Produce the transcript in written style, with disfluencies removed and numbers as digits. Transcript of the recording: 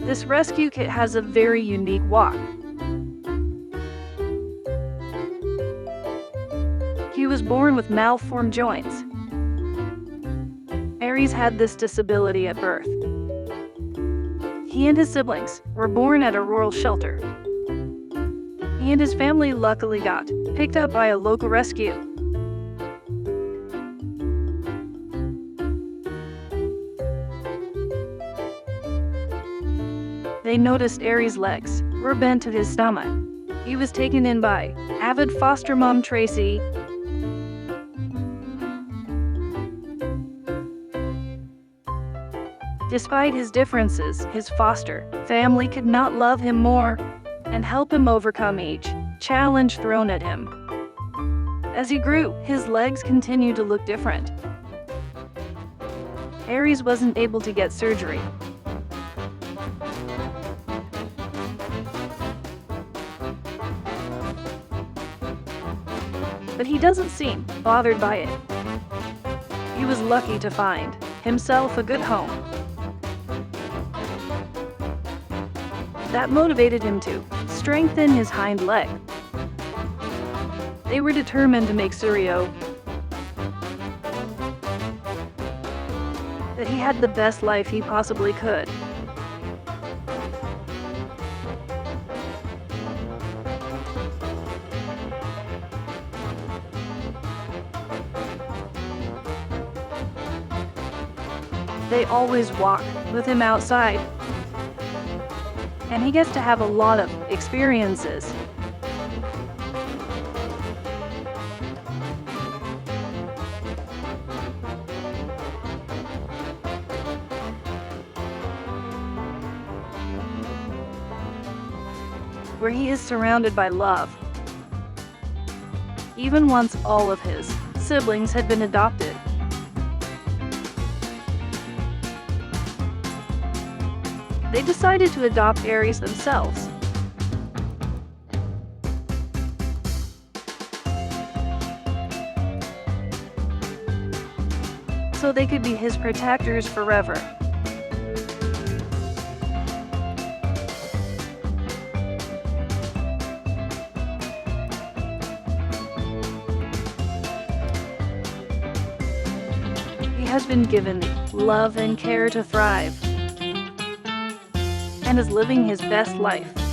This rescue kit has a very unique walk. He was born with malformed joints. Aries had this disability at birth. He and his siblings were born at a rural shelter. He and his family luckily got picked up by a local rescue. They noticed Aries' legs were bent to his stomach. He was taken in by avid foster mom Tracy. Despite his differences, his foster family could not love him more and help him overcome each challenge thrown at him. As he grew, his legs continued to look different. Aries wasn't able to get surgery. But he doesn't seem bothered by it. He was lucky to find himself a good home. That motivated him to strengthen his hind leg. They were determined to make Suryo that he had the best life he possibly could. They always walk with him outside, and he gets to have a lot of experiences. Where he is surrounded by love. Even once all of his siblings had been adopted. They decided to adopt Aries themselves. So they could be his protectors forever. He has been given love and care to thrive, and is living his best life.